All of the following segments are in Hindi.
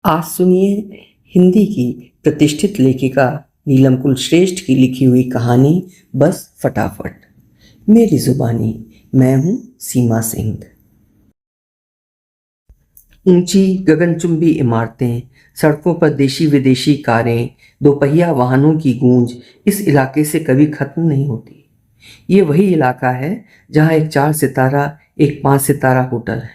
आज सुनिए हिंदी की प्रतिष्ठित लेखिका नीलम कुलश्रेष्ठ की लिखी हुई कहानी बस फटाफट। मेरी जुबानी। मैं हूं सीमा सिंह। ऊंची गगनचुंबी इमारतें, सड़कों पर देशी विदेशी कारें, दोपहिया वाहनों की गूंज इस इलाके से कभी खत्म नहीं होती। ये वही इलाका है जहां एक 4 सितारा, एक 5 सितारा होटल है।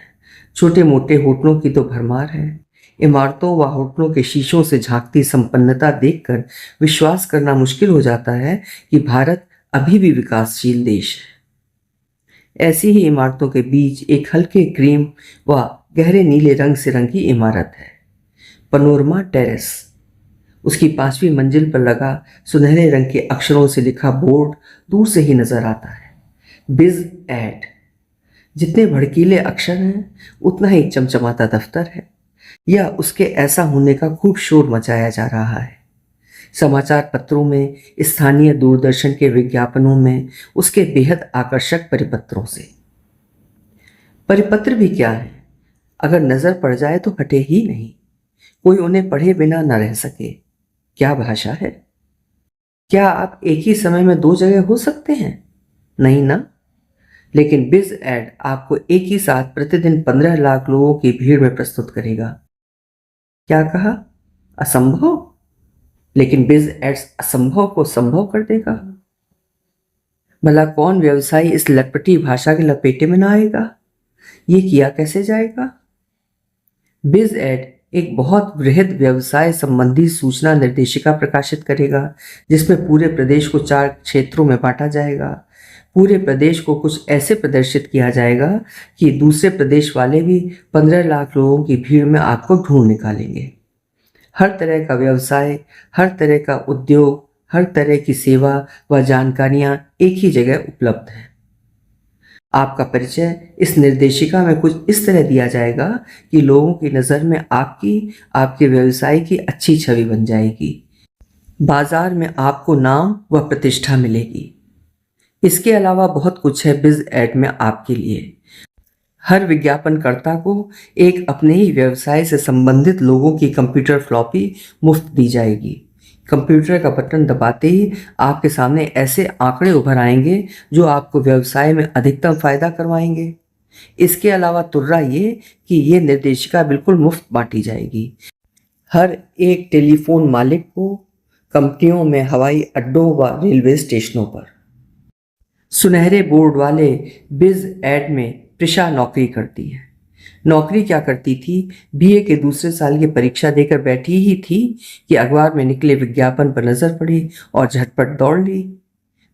छोटे मोटे होटलों की तो भरमार है। इमारतों व होटलों के शीशों से झांकती संपन्नता देखकर विश्वास करना मुश्किल हो जाता है कि भारत अभी भी विकासशील देश है। ऐसी ही इमारतों के बीच एक हल्के क्रीम व गहरे नीले रंग से रंगी इमारत है, पनोरमा टेरेस। उसकी 5वीं मंजिल पर लगा सुनहरे रंग के अक्षरों से लिखा बोर्ड दूर से ही नजर आता है, बिज एड। जितने भड़कीले अक्षर हैं उतना ही चमचमाता दफ्तर है। या उसके ऐसा होने का खूब शोर मचाया जा रहा है। समाचार पत्रों में, स्थानीय दूरदर्शन के विज्ञापनों में, उसके बेहद आकर्षक परिपत्रों से। परिपत्र भी क्या है, अगर नजर पड़ जाए तो हटे ही नहीं। कोई उन्हें पढ़े बिना न रह सके। क्या भाषा है। क्या आप एक ही समय में 2 जगह हो सकते हैं? नहीं ना। लेकिन बिज एड आपको एक ही साथ प्रतिदिन 15 लाख लोगों की भीड़ में प्रस्तुत करेगा। क्या कहा? असंभव। लेकिन बिज एड्स असंभव को संभव कर देगा। भला कौन व्यवसायी इस लटपटी भाषा के लपेटे में ना आएगा? ये किया कैसे जाएगा? बिज एड एक बहुत बृहद व्यवसाय संबंधी सूचना निर्देशिका प्रकाशित करेगा, जिसमें पूरे प्रदेश को 4 क्षेत्रों में बांटा जाएगा। पूरे प्रदेश को कुछ ऐसे प्रदर्शित किया जाएगा कि दूसरे प्रदेश वाले भी 15 लाख लोगों की भीड़ में आपको ढूंढ निकालेंगे। हर तरह का व्यवसाय, हर तरह का उद्योग, हर तरह की सेवा व जानकारियां एक ही जगह उपलब्ध हैं। आपका परिचय इस निर्देशिका में कुछ इस तरह दिया जाएगा कि लोगों की नज़र में आपके व्यवसाय की अच्छी छवि बन जाएगी। बाजार में आपको नाम व प्रतिष्ठा मिलेगी। इसके अलावा बहुत कुछ है बिज एड में आपके लिए। हर विज्ञापनकर्ता को एक अपने ही व्यवसाय से संबंधित लोगों की कंप्यूटर फ्लॉपी मुफ्त दी जाएगी। कंप्यूटर का बटन दबाते ही आपके सामने ऐसे आंकड़े उभर आएंगे जो आपको व्यवसाय में अधिकतम फायदा करवाएंगे। इसके अलावा तुर्रा ये कि ये निर्देशिका बिल्कुल मुफ्त बांटी जाएगी हर एक टेलीफोन मालिक को, कंपनियों में, हवाई अड्डों व रेलवे स्टेशनों पर। सुनहरे बोर्ड वाले बिज एड में प्रिशा नौकरी करती है। नौकरी क्या करती थी, बीए के दूसरे साल की परीक्षा देकर बैठी ही थी कि अखबार में निकले विज्ञापन पर नजर पड़ी और झटपट दौड़ ली।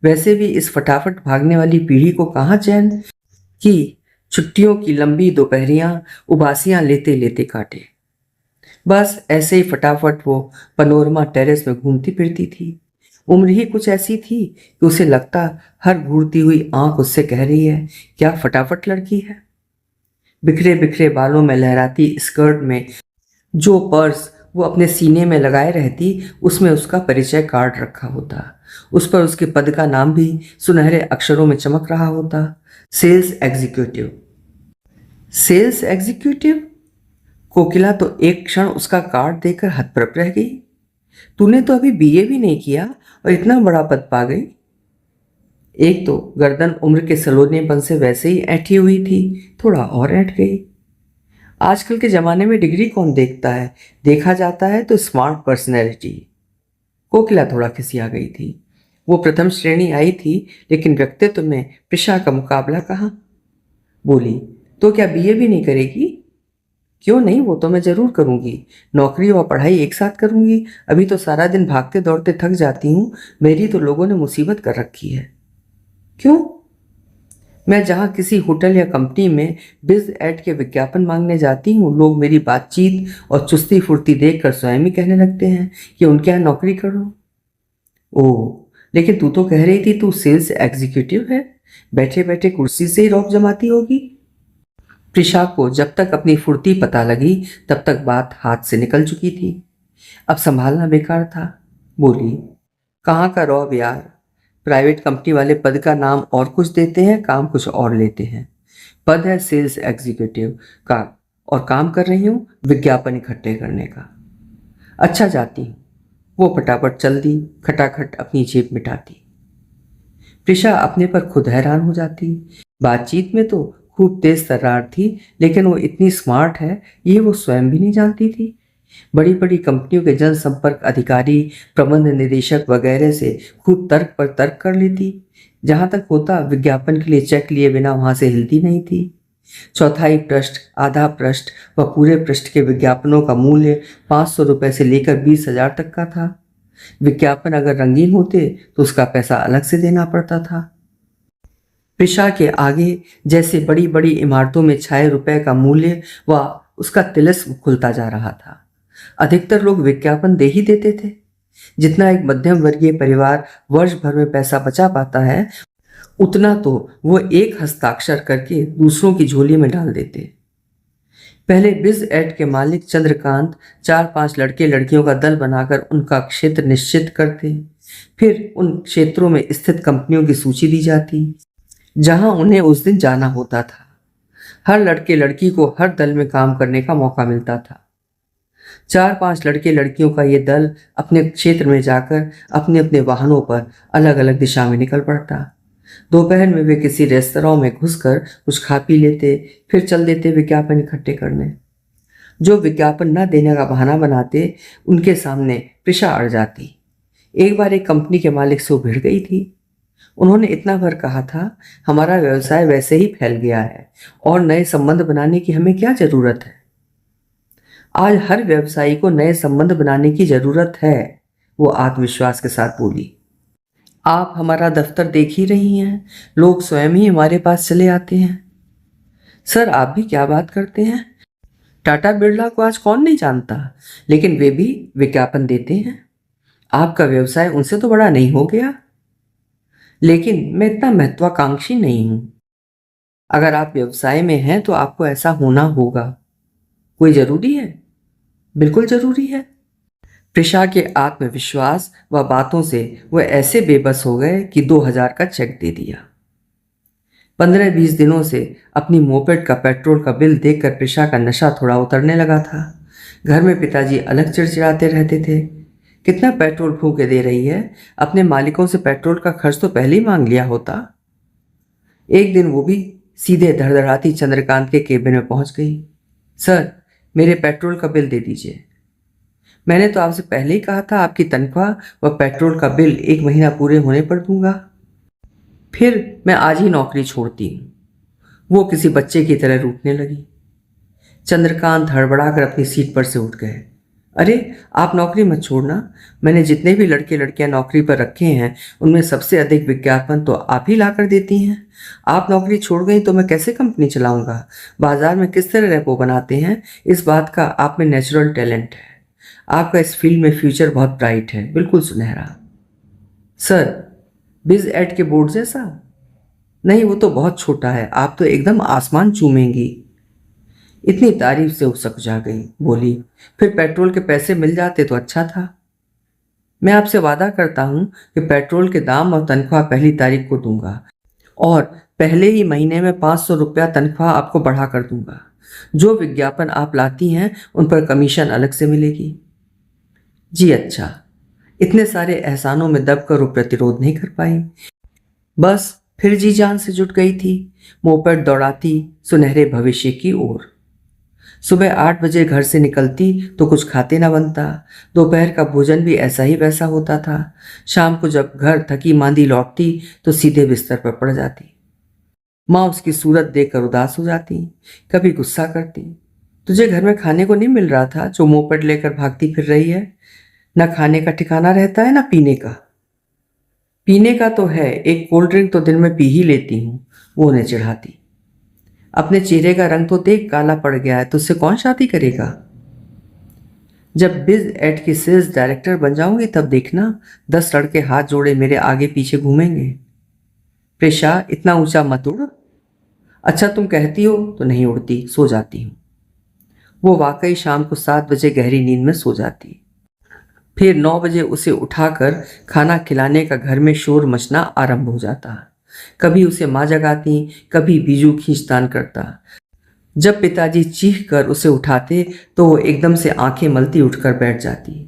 वैसे भी इस फटाफट भागने वाली पीढ़ी को कहाँ चैन कि छुट्टियों की लंबी दोपहरियां उबासियां लेते लेते काटे। बस ऐसे ही फटाफट वो पनोरमा टेरेस में घूमती फिरती थी। उम्र ही कुछ ऐसी थी कि उसे लगता हर घूरती हुई आंख उससे कह रही है, क्या फटाफट लड़की है। बिखरे बिखरे बालों में लहराती स्कर्ट में जो पर्स वो अपने सीने में लगाए रहती, उसमें उसका परिचय कार्ड रखा होता। उस पर उसके पद का नाम भी सुनहरे अक्षरों में चमक रहा होता, sales executive. Sales executive. Kokila तो एक क्षण उसका कार्ड देखकर हतप्रभ रह गई। तूने तो अभी बीए भी नहीं किया और इतना बड़ा पद पा गई। एक तो गर्दन उम्र के सलोनेपन से वैसे ही ऐठी हुई थी, थोड़ा और ऐठ गई। आजकल के ज़माने में डिग्री कौन देखता है, देखा जाता है तो स्मार्ट पर्सनैलिटी। कोकिला थोड़ा खिसिया गई थी। वो प्रथम श्रेणी आई थी, लेकिन व्यक्तित्व में प्रिशा का मुकाबला कहाँ। बोली, तो क्या बीए भी नहीं करेगी? क्यों नहीं, वो तो मैं ज़रूर करूँगी। नौकरी और पढ़ाई एक साथ करूँगी। अभी तो सारा दिन भागते दौड़ते थक जाती हूँ। मेरी तो लोगों ने मुसीबत कर रखी है। क्यों? मैं जहाँ किसी होटल या कंपनी में बिज एड के विज्ञापन मांगने जाती हूँ, लोग मेरी बातचीत और चुस्ती फुर्ती देखकर स्वयं ही कहने लगते हैं कि उनके यहाँ नौकरी करो। ओह, लेकिन तू तो कह रही थी तू सेल्स एग्जीक्यूटिव है, बैठे बैठे कुर्सी से ही रौब जमाती होगी। प्रिशा को जब तक अपनी फुर्ती पता लगी तब तक बात हाथ से निकल चुकी थी। अब संभालना बेकार था। बोली, कहाँ का रौब यार। प्राइवेट कंपनी वाले पद का नाम और कुछ देते हैं, काम कुछ और लेते हैं। पद है सेल्स एग्जीक्यूटिव का और काम कर रही हूँ विज्ञापन इकट्ठे करने का। अच्छा जाती हूँ। वो फटाफट चल दी, खटाखट अपनी जेब मिटाती। प्रिशा अपने पर खुद हैरान हो जाती। बातचीत में तो खूब तेज तर्रार थी, लेकिन वो इतनी स्मार्ट है ये वो स्वयं भी नहीं जानती थी। बड़ी बड़ी कंपनियों के जनसंपर्क अधिकारी, प्रबंध निदेशक वगैरह से खूब तर्क पर तर्क कर लेती। जहां तक होता विज्ञापन के लिए चेक लिए बिना वहां से हिलती नहीं थी। चौथाई पृष्ठ, आधा पृष्ठ व पूरे पृष्ठ के विज्ञापनों का मूल्य 500 रुपये से लेकर 20,000 तक का था। विज्ञापन अगर रंगीन होते तो उसका पैसा अलग से देना पड़ता था। प्रिशा के आगे जैसे बड़ी बड़ी इमारतों में छाए रुपए का मूल्य व उसका तिलिस्म खुलता जा रहा था। अधिकतर लोग विज्ञापन दे ही देते थे। जितना एक मध्यम वर्गीय परिवार वर्ष भर में पैसा बचा पाता है, उतना तो वो एक हस्ताक्षर करके दूसरों की झोली में डाल देते। पहले बिज एड के मालिक चंद्रकांत 4-5 लड़के लड़कियों का दल बनाकर उनका क्षेत्र निश्चित करते। फिर उन क्षेत्रों में स्थित कंपनियों की सूची दी जाती जहां उन्हें उस दिन जाना होता था। हर लड़के लड़की को हर दल में काम करने का मौका मिलता था। 4-5 लड़के लड़कियों का ये दल अपने क्षेत्र में जाकर अपने अपने वाहनों पर अलग अलग दिशा में निकल पड़ता। दोपहर में वे किसी रेस्तरां में घुसकर कुछ खा पी लेते, फिर चल देते विज्ञापन इकट्ठे करने। जो विज्ञापन न देने का बहाना बनाते उनके सामने प्रिशा अड़ जाती। एक बार एक कंपनी के मालिक से वो भिड़ गई थी। उन्होंने इतना भर कहा था, हमारा व्यवसाय वैसे ही फैल गया है और नए संबंध बनाने की हमें क्या जरूरत है। आज हर व्यवसायी को नए संबंध बनाने की जरूरत है, वो आत्मविश्वास के साथ बोली। आप हमारा दफ्तर देख ही रही हैं, लोग स्वयं ही हमारे पास चले आते हैं। सर आप भी क्या बात करते हैं, टाटा बिरला को आज कौन नहीं जानता, लेकिन वे भी विज्ञापन देते हैं। आपका व्यवसाय उनसे तो बड़ा नहीं हो गया। लेकिन मैं इतना महत्वाकांक्षी नहीं हूं। अगर आप व्यवसाय में हैं तो आपको ऐसा होना होगा। कोई जरूरी है? बिल्कुल जरूरी है। प्रिशा के आत्मविश्वास व बातों से वह ऐसे बेबस हो गए कि 2,000 का चेक दे दिया। 15-20 दिनों से अपनी मोपेड का पेट्रोल का बिल देखकर प्रिशा का नशा थोड़ा उतरने लगा था। घर में पिताजी अलग चिड़चिड़ाते रहते थे, कितना पेट्रोल फूंके दे रही है, अपने मालिकों से पेट्रोल का खर्च तो पहले ही मांग लिया होता। एक दिन वो भी सीधे धड़धड़ाती चंद्रकांत के केबिन में पहुंच गई। सर मेरे पेट्रोल का बिल दे दीजिए। मैंने तो आपसे पहले ही कहा था आपकी तनख्वाह व पेट्रोल का बिल 1 महीना पूरे होने पर दूंगा। फिर मैं आज ही नौकरी छोड़ती हूँ। वो किसी बच्चे की तरह रूठने लगी। चंद्रकांत हड़बड़ाकर अपनी सीट पर से उठ गए। अरे आप नौकरी मत छोड़ना, मैंने जितने भी लड़के लड़कियां नौकरी पर रखे हैं उनमें सबसे अधिक विज्ञापन तो आप ही ला कर देती हैं। आप नौकरी छोड़ गई तो मैं कैसे कंपनी चलाऊंगा, बाजार में किस तरह रेपो बनाते हैं, इस बात का आप में नेचुरल टैलेंट है। आपका इस फील्ड में फ्यूचर बहुत ब्राइट है, बिल्कुल सुनहरा। सर बिज एड के बोर्ड जैसा? नहीं वो तो बहुत छोटा है, आप तो एकदम आसमान चूमेंगी। इतनी तारीफ से उसक जा गई, बोली फिर पेट्रोल के पैसे मिल जाते तो अच्छा था। मैं आपसे वादा करता हूं कि पेट्रोल के दाम और तनख्वाह पहली तारीख को दूंगा और पहले ही महीने में 500 रुपया तनख्वाह आपको बढ़ा कर दूंगा। जो विज्ञापन आप लाती हैं उन पर कमीशन अलग से मिलेगी। जी अच्छा। इतने सारे एहसानों में दबकर वो प्रतिरोध नहीं कर पाई, बस फिर जी जान से जुट गई थी, मोपेड दौड़ाती सुनहरे भविष्य की ओर। सुबह 8 बजे घर से निकलती तो कुछ खाते ना बनता। दोपहर का भोजन भी ऐसा ही वैसा होता था। शाम को जब घर थकी मांदी लौटती तो सीधे बिस्तर पर पड़ जाती। माँ उसकी सूरत देखकर उदास हो जाती, कभी गुस्सा करती, तुझे घर में खाने को नहीं मिल रहा था जो मोपेड लेकर भागती फिर रही है? न खाने का ठिकाना रहता है, न पीने का। पीने का तो है, एक कोल्ड ड्रिंक तो दिन में पी ही लेती हूँ, वो उन्हें चिढ़ाती। अपने चेहरे का रंग तो देख, काला पड़ गया है, तुझसे कौन शादी करेगा? जब बिज एड की सेल्स डायरेक्टर बन जाऊंगी तब देखना, 10 लड़के हाथ जोड़े मेरे आगे पीछे घूमेंगे। प्रेशा इतना ऊंचा मत उड़। अच्छा तुम कहती हो तो नहीं उड़ती, सो जाती हूँ। वो वाकई शाम को 7 बजे गहरी नींद में सो जाती। फिर 9 बजे उसे उठाकर खाना खिलाने का घर में शोर मचना आरंभ हो जाता। कभी उसे माँ जगाती, कभी बीजू खींचतान करता। जब पिताजी चीख कर उसे उठाते तो वो एकदम से आंखें मलती उठकर बैठ जाती।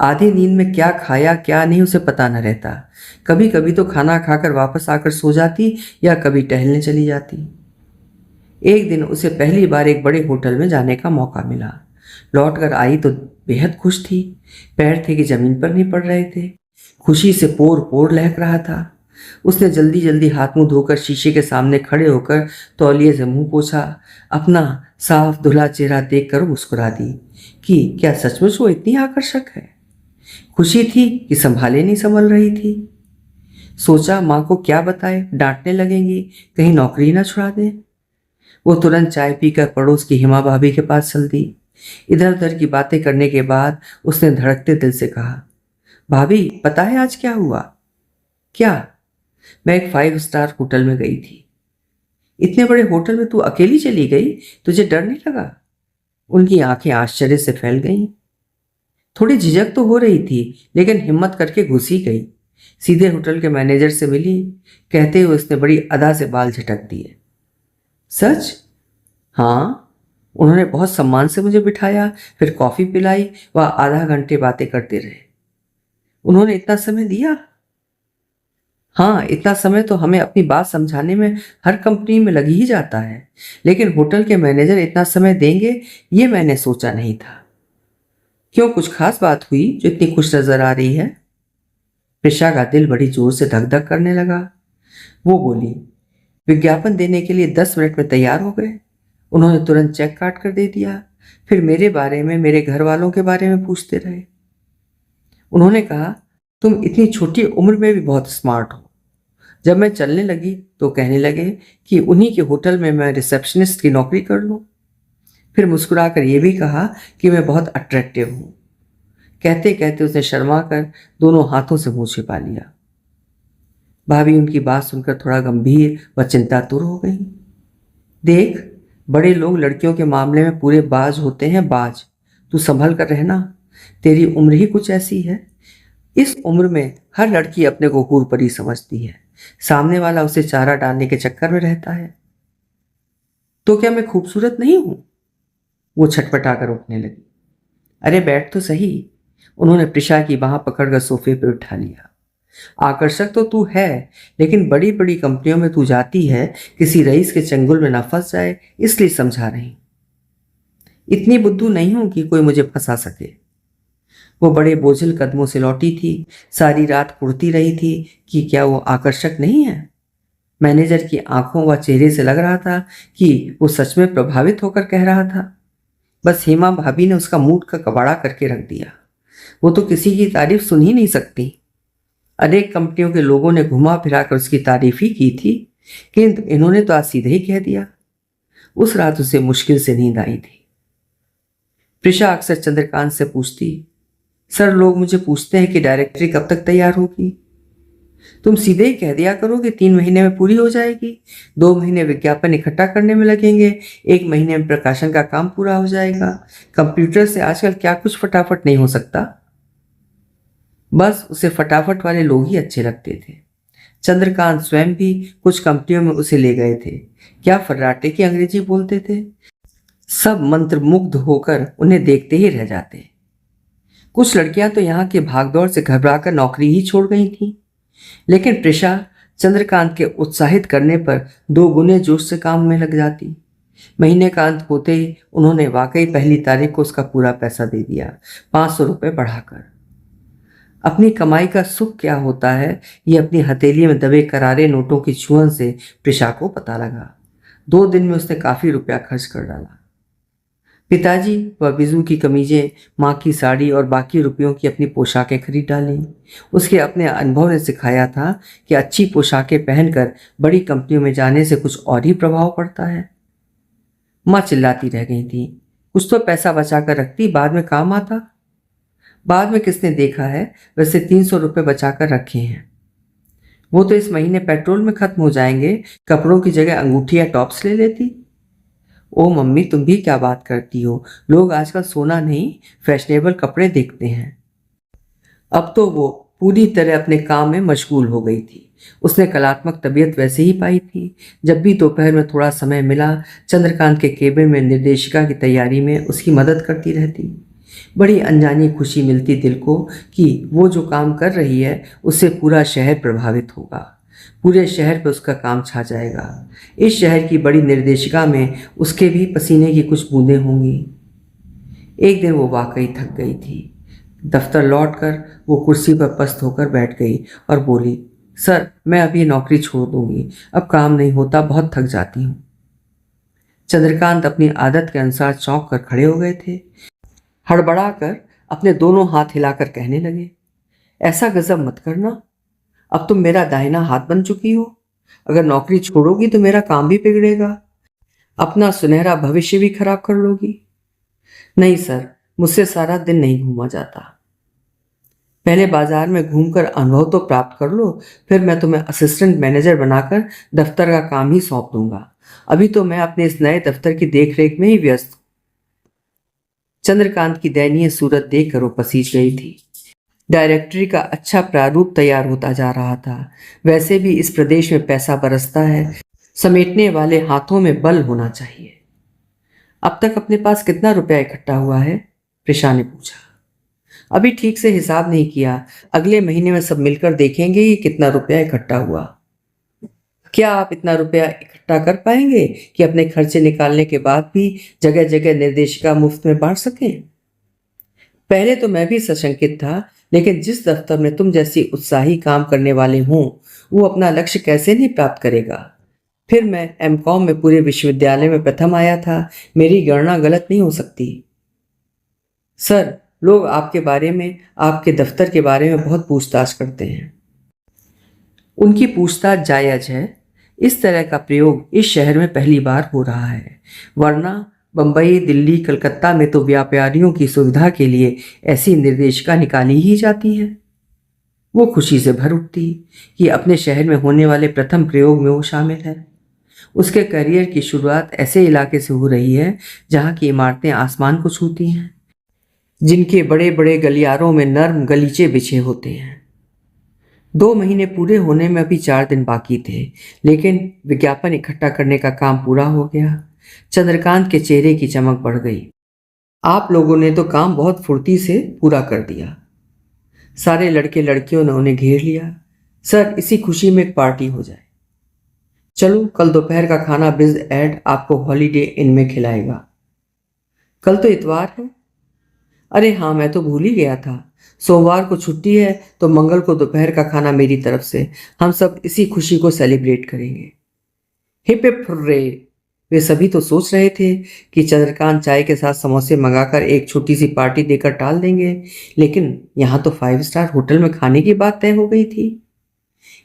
आधी नींद में क्या खाया क्या नहीं उसे पता न रहता। कभी कभी तो खाना खाकर वापस आकर सो जाती या कभी टहलने चली जाती। एक दिन उसे पहली बार एक बड़े होटल में जाने का मौका मिला। लौट कर आई तो बेहद खुश थी। पैर थे कि जमीन पर नहीं पड़ रहे थे। खुशी से पोर पोर लहक रहा था। उसने जल्दी जल्दी हाथ मुंह धोकर शीशे के सामने खड़े होकर तौलिए से मुंह पोंछा। अपना साफ धुला चेहरा देखकर मुस्कुरा दी कि क्या सचमुच वो इतनी आकर्षक है। खुशी थी कि संभाले नहीं संभल रही थी। सोचा माँ को क्या बताए, डांटने लगेंगी, कहीं नौकरी ना छुड़ा दें। वो तुरंत चाय पीकर पड़ोस की हिमा भाभी के पास चल दी। इधर उधर की बातें करने के बाद उसने धड़कते दिल से कहा, भाभी पता है आज क्या हुआ? क्या? मैं एक 5 स्टार होटल में गई थी। इतने बड़े होटल में तू अकेली चली गई? तुझे डर नहीं लगा? उनकी आंखें आश्चर्य से फैल गईं। थोड़ी झिझक तो हो रही थी लेकिन हिम्मत करके घुस ही गई। सीधे होटल के मैनेजर से मिली। कहते हुए उसने बड़ी अदा से बाल झटक दिए। सच? हाँ। उन्होंने बहुत सम्मान से मुझे बिठाया, फिर कॉफी पिलाई व आधा घंटे बातें करते रहे। उन्होंने इतना समय दिया? हाँ, इतना समय तो हमें अपनी बात समझाने में हर कंपनी में लग ही जाता है, लेकिन होटल के मैनेजर इतना समय देंगे ये मैंने सोचा नहीं था। क्यों, कुछ खास बात हुई जो इतनी खुश नजर आ रही है? प्रिशा का दिल बड़ी जोर से धक धक करने लगा। वो बोली, विज्ञापन देने के लिए 10 मिनट में तैयार हो गए। उन्होंने तुरंत चेक काट कर दे दिया। फिर मेरे बारे में, मेरे घर वालों के बारे में पूछते रहे। उन्होंने कहा, तुम इतनी छोटी उम्र में भी बहुत स्मार्ट हो। जब मैं चलने लगी तो कहने लगे कि उन्हीं के होटल में मैं रिसेप्शनिस्ट की नौकरी कर लूं। फिर मुस्कुराकर ये भी कहा कि मैं बहुत अट्रैक्टिव हूं। कहते कहते उसने शर्मा कर दोनों हाथों से मुंह छिपा लिया। भाभी उनकी बात सुनकर थोड़ा गंभीर व चिंतातुर हो गई। देख, बड़े लोग लड़कियों के मामले में पूरे बाज होते हैं, बाज। तू संभल कर रहना, तेरी उम्र ही कुछ ऐसी है। इस उम्र में हर लड़की अपने को हूर परी समझती है। सामने वाला उसे चारा डालने के चक्कर में रहता है। तो क्या मैं खूबसूरत नहीं हूं? वो छटपटा कर उठने लगी। अरे बैठ तो सही। उन्होंने प्रिशा की बाह पकड़कर सोफे पर उठा लिया। आकर्षक तो तू है, लेकिन बड़ी बड़ी कंपनियों में तू जाती है, किसी रईस के चंगुल में न फंस जाए इसलिए समझा रही। इतनी बुद्धू नहीं हूं कि कोई मुझे फंसा सके। वो बड़े बोझिल कदमों से लौटी थी। सारी रात कुड़ती रही थी कि क्या वो आकर्षक नहीं है। मैनेजर की आंखों व चेहरे से लग रहा था कि वो सच में प्रभावित होकर कह रहा था। बस हेमा भाभी ने उसका मूड का कबाड़ा करके रख दिया। वो तो किसी की तारीफ सुन ही नहीं सकती। अनेक कंपनियों के लोगों ने घुमा फिरा कर उसकी तारीफ ही की थी, किंतु इन्होंने तो आज सीधे ही कह दिया। उस रात उसे मुश्किल से नींद आई थी। प्रिशा अक्सर चंद्रकांत से पूछती, सर लोग मुझे पूछते हैं कि डायरेक्टरी कब तक तैयार होगी। तुम सीधे ही कह दिया करो कि 3 महीने में पूरी हो जाएगी। 2 महीने विज्ञापन इकट्ठा करने में लगेंगे, 1 महीने में प्रकाशन का काम पूरा हो जाएगा। कंप्यूटर से आजकल क्या कुछ फटाफट नहीं हो सकता। बस उसे फटाफट वाले लोग ही अच्छे लगते थे। चंद्रकांत स्वयं भी कुछ कंपनियों में उसे ले गए थे। क्या फर्राटे की अंग्रेजी बोलते थे। सब मंत्रमुग्ध होकर उन्हें देखते ही रह जाते। कुछ लड़कियां तो यहाँ के भागदौड़ से घबराकर नौकरी ही छोड़ गई थीं। लेकिन प्रिशा चंद्रकांत के उत्साहित करने पर 2 गुने जोश से काम में लग जाती। महीने का अंत होते ही उन्होंने वाकई पहली तारीख को उसका पूरा पैसा दे दिया, 500 रुपये बढ़ाकर। अपनी कमाई का सुख क्या होता है ये अपनी हथेली में दबे करारे नोटों की छुअन से प्रिशा को पता लगा। 2 दिन में उसने काफी रुपया खर्च कर डाला। पिताजी व बिजू की कमीजें, माँ की साड़ी और बाकी रुपयों की अपनी पोशाकें खरीद डाली। उसके अपने अनुभव ने सिखाया था कि अच्छी पोशाकें पहनकर बड़ी कंपनियों में जाने से कुछ और ही प्रभाव पड़ता है। माँ चिल्लाती रह गई थी, कुछ तो पैसा बचा कर रखती, बाद में काम आता। बाद में किसने देखा है, वैसे 300 रुपये बचा कर रखे हैं। वो तो इस महीने पेट्रोल में खत्म हो जाएंगे, कपड़ों की जगह अंगूठी या टॉप्स ले लेती। ओ मम्मी, तुम भी क्या बात करती हो। लोग आजकल सोना नहीं फैशनेबल कपड़े देखते हैं। अब तो वो पूरी तरह अपने काम में मशगूल हो गई थी। उसने कलात्मक तबीयत वैसे ही पाई थी। जब भी दोपहर में थोड़ा समय मिला, चंद्रकांत के केबिन में निर्देशिका की तैयारी में उसकी मदद करती रहती। बड़ी अनजानी खुशी मिलती दिल को कि वो जो काम कर रही है उससे पूरा शहर प्रभावित होगा, पूरे शहर पर उसका काम छा जाएगा। इस शहर की बड़ी निर्देशिका में उसके भी पसीने की कुछ बूंदें होंगी। एक दिन वो वाकई थक गई थी। दफ्तर लौटकर वो कुर्सी पर पस्त होकर बैठ गई और बोली, सर मैं अभी नौकरी छोड़ दूंगी, अब काम नहीं होता, बहुत थक जाती हूँ। चंद्रकांत अपनी आदत के अनुसार चौंक कर खड़े हो गए थे। हड़बड़ा कर अपने दोनों हाथ हिलाकर कहने लगे, ऐसा गजब मत करना, अब तुम मेरा दाहिना हाथ बन चुकी हो। अगर नौकरी छोड़ोगी तो मेरा काम भी बिगड़ेगा, अपना सुनहरा भविष्य भी खराब कर लोगी। नहीं सर, मुझसे सारा दिन नहीं घूमा जाता। पहले बाजार में घूमकर अनुभव तो प्राप्त कर लो, फिर मैं तुम्हें असिस्टेंट मैनेजर बनाकर दफ्तर का काम ही सौंप दूंगा। अभी तो मैं अपने इस नए दफ्तर की देखरेख में ही व्यस्त हूं। चंद्रकांत की दयनीय सूरत देखकर वो पसीज गई थी। डायरेक्टरी का अच्छा प्रारूप तैयार होता जा रहा था। वैसे भी इस प्रदेश में पैसा बरसता है, समेटने वाले हाथों में बल होना चाहिए। अब तक अपने पास कितना रुपया इकट्ठा हुआ है? प्रिशा ने पूछा। अभी ठीक से हिसाब नहीं किया, अगले महीने में सब मिलकर देखेंगे ये कितना रुपया इकट्ठा हुआ। क्या आप इतना रुपया इकट्ठा कर पाएंगे कि अपने खर्चे निकालने के बाद भी जगह जगह निर्देशिका मुफ्त में बांट सकें? पहले तो मैं भी सशंकित था, लेकिन जिस दफ्तर में तुम जैसी उत्साही काम करने वाले हों, वो अपना लक्ष्य कैसे नहीं प्राप्त करेगा? फिर मैं एमकॉम में पूरे विश्वविद्यालय में प्रथम आया था, मेरी गणना गलत नहीं हो सकती। सर, लोग आपके बारे में, आपके दफ्तर के बारे में बहुत पूछताछ करते हैं। उनकी पूछताछ जायज है। इस तरह का प्रयोग इस शहर में पहली बार हो रहा है, वरना बंबई, दिल्ली, कलकत्ता में तो व्यापारियों की सुविधा के लिए ऐसी निर्देशिका निकाली ही जाती है। वो खुशी से भर उठती कि अपने शहर में होने वाले प्रथम प्रयोग में वो शामिल है। उसके करियर की शुरुआत ऐसे इलाके से हो रही है जहाँ की इमारतें आसमान को छूती हैं, जिनके बड़े बड़े गलियारों में नर्म गलीचे बिछे होते हैं। 2 महीने पूरे होने में अभी 4 दिन बाकी थे, लेकिन विज्ञापन इकट्ठा करने का काम पूरा हो गया। चंद्रकांत के चेहरे की चमक बढ़ गई। आप लोगों ने तो काम बहुत फुर्ती से पूरा कर दिया। सारे लड़के लड़कियों ने उन्हें घेर लिया। सर, इसी खुशी में एक पार्टी हो जाए। चलो, कल दोपहर का खाना बिज एड आपको हॉलीडे इन में खिलाएगा। कल तो इतवार है। अरे हाँ, मैं तो भूल ही गया था। सोमवार को छुट्टी है, तो मंगल को दोपहर का खाना मेरी तरफ से। हम सब इसी खुशी को सेलिब्रेट करेंगे। Hip hip hurray. वे सभी तो सोच रहे थे कि चंद्रकांत चाय के साथ समोसे मंगाकर एक छोटी सी पार्टी देकर टाल देंगे, लेकिन यहाँ तो 5 स्टार होटल में खाने की बात तय हो गई थी।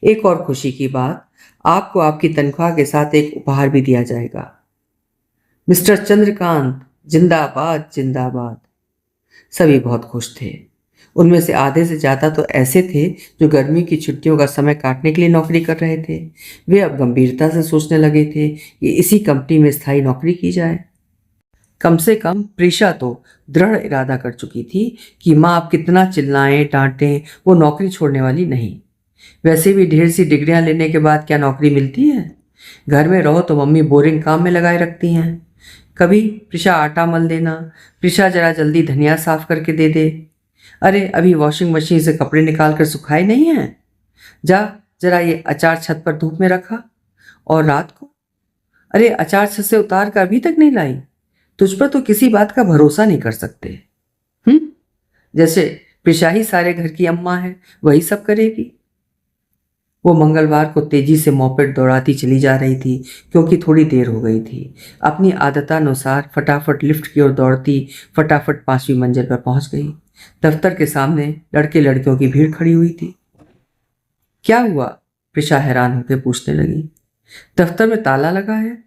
एक और खुशी की बात, आपको आपकी तनख्वाह के साथ एक उपहार भी दिया जाएगा। मिस्टर चंद्रकांत जिंदाबाद जिंदाबाद। सभी बहुत खुश थे। उनमें से आधे से ज़्यादा तो ऐसे थे जो गर्मी की छुट्टियों का समय काटने के लिए नौकरी कर रहे थे। वे अब गंभीरता से सोचने लगे थे कि इसी कंपनी में स्थायी नौकरी की जाए। कम से कम प्रीशा तो दृढ़ इरादा कर चुकी थी कि माँ आप कितना चिल्लाएं डांटें, वो नौकरी छोड़ने वाली नहीं। वैसे भी ढेर सी डिग्रियां लेने के बाद क्या नौकरी मिलती है? घर में रहो तो मम्मी बोरिंग काम में लगाए रखती हैं। कभी प्रीशा आटा मल देना, प्रीशा जरा जल्दी धनिया साफ करके दे दे, अरे अभी वॉशिंग मशीन से कपड़े निकाल कर सुखाए नहीं हैं, जा जरा ये अचार छत पर धूप में रखा। और रात को, अरे अचार छत से उतार कर अभी तक नहीं लाई, तुझ पर तो किसी बात का भरोसा नहीं कर सकते। जैसे प्रीशा ही सारे घर की अम्मा है, वही सब करेगी। वो मंगलवार को तेजी से मोपेड दौड़ाती चली जा रही थी, क्योंकि थोड़ी देर हो गई थी। अपनी आदतानुसार फटाफट लिफ्ट की ओर दौड़ती फटाफट 5वीं मंजिल पर पहुंच गई। दफ्तर के सामने लड़के लड़कियों की भीड़ खड़ी हुई थी। क्या हुआ? प्रीशा हैरान होकर पूछने लगी। दफ्तर में ताला लगा है।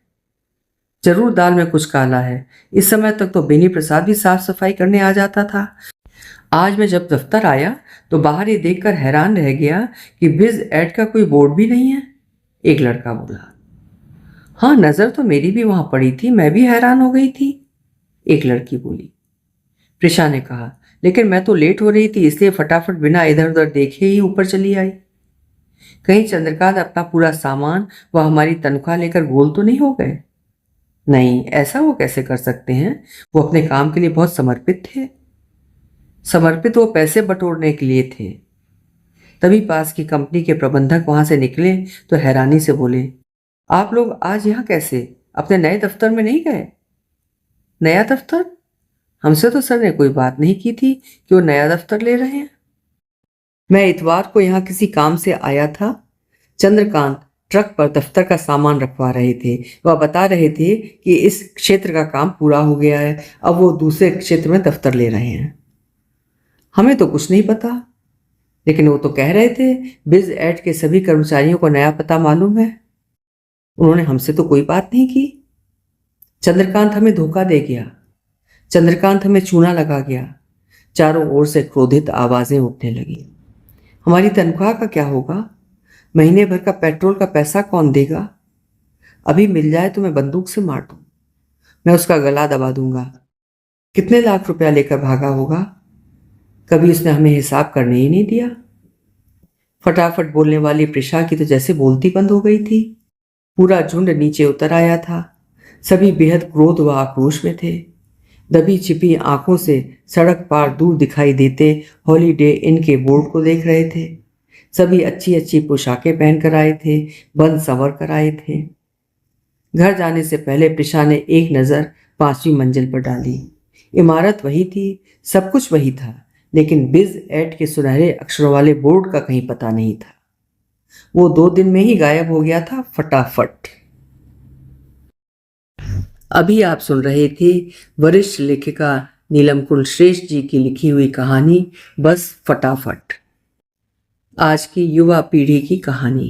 जरूर दाल में कुछ काला है। इस समय तक तो बेनी प्रसाद भी साफ सफाई करने आ जाता था। आज मैं जब दफ्तर आया तो बाहर ये देखकर हैरान रह गया कि बिज एड का कोई बोर्ड भी नहीं है। एक लड़का बोला। हाँ, नजर तो मेरी भी वहां पड़ी थी, मैं भी हैरान हो गई थी। एक लड़की बोली। प्रीशा ने कहा, लेकिन मैं तो लेट हो रही थी, इसलिए फटाफट बिना इधर उधर देखे ही ऊपर चली आई। कहीं चंद्रकांत अपना पूरा सामान व हमारी तनख्वाह लेकर गोल तो नहीं हो गए? नहीं, ऐसा वो कैसे कर सकते हैं? वो अपने काम के लिए बहुत समर्पित थे। समर्पित वो पैसे बटोरने के लिए थे। तभी पास की कंपनी के प्रबंधक वहां से निकले तो हैरानी से बोले, आप लोग आज यहाँ कैसे? अपने नए दफ्तर में नहीं गए? नया दफ्तर? हमसे तो सर ने कोई बात नहीं की थी कि वो नया दफ्तर ले रहे हैं। मैं इतवार को यहाँ किसी काम से आया था। चंद्रकांत ट्रक पर दफ्तर का सामान रखवा रहे थे। वह बता रहे थे कि इस क्षेत्र का काम पूरा हो गया है, अब वो दूसरे क्षेत्र में दफ्तर ले रहे हैं। हमें तो कुछ नहीं पता, लेकिन वो तो कह रहे थे बिज एड के सभी कर्मचारियों को नया पता मालूम है। उन्होंने हमसे तो कोई बात नहीं की। चंद्रकांत हमें धोखा दे गया। चंद्रकांत हमें चूना लगा गया। चारों ओर से क्रोधित आवाजें उठने लगी। हमारी तनख्वाह का क्या होगा? महीने भर का पेट्रोल का पैसा कौन देगा? अभी मिल जाए तो मैं बंदूक से मार दूं। मैं उसका गला दबा दूंगा। कितने लाख रुपया लेकर भागा होगा? कभी उसने हमें हिसाब करने ही नहीं दिया। फटाफट बोलने वाली प्रिशा की तो जैसे बोलती बंद हो गई थी। पूरा झुंड नीचे उतर आया था। सभी बेहद क्रोध व आक्रोश में थे। दबी छिपी आंखों से सड़क पार दूर दिखाई देते हॉलीडे इन के बोर्ड को देख रहे थे। सभी अच्छी अच्छी पोशाकें पहन कर आए थे, बंद संवर कर आए थे। घर जाने से पहले प्रिशा ने एक नज़र 5वीं मंजिल पर डाली। इमारत वही थी, सब कुछ वही था, लेकिन बिज एड के सुनहरे अक्षरों वाले बोर्ड का कहीं पता नहीं था। वो 2 दिन में ही गायब हो गया था फटाफट। अभी आप सुन रहे थे वरिष्ठ लेखिका नीलम कुल श्रेष्ठ जी की लिखी हुई कहानी बस फटाफट। आज की युवा पीढ़ी की कहानी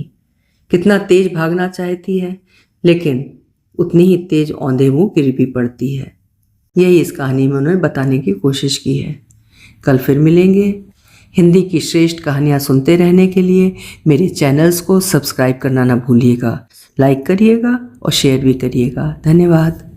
कितना तेज भागना चाहती है, लेकिन उतनी ही तेज औंधे मुंह गिर भी पड़ती है। यही इस कहानी में उन्होंने बताने की कोशिश की है। कल फिर मिलेंगे। हिंदी की श्रेष्ठ कहानियाँ सुनते रहने के लिए मेरे चैनल्स को सब्सक्राइब करना ना भूलिएगा। लाइक करिएगा और शेयर भी करिएगा। धन्यवाद।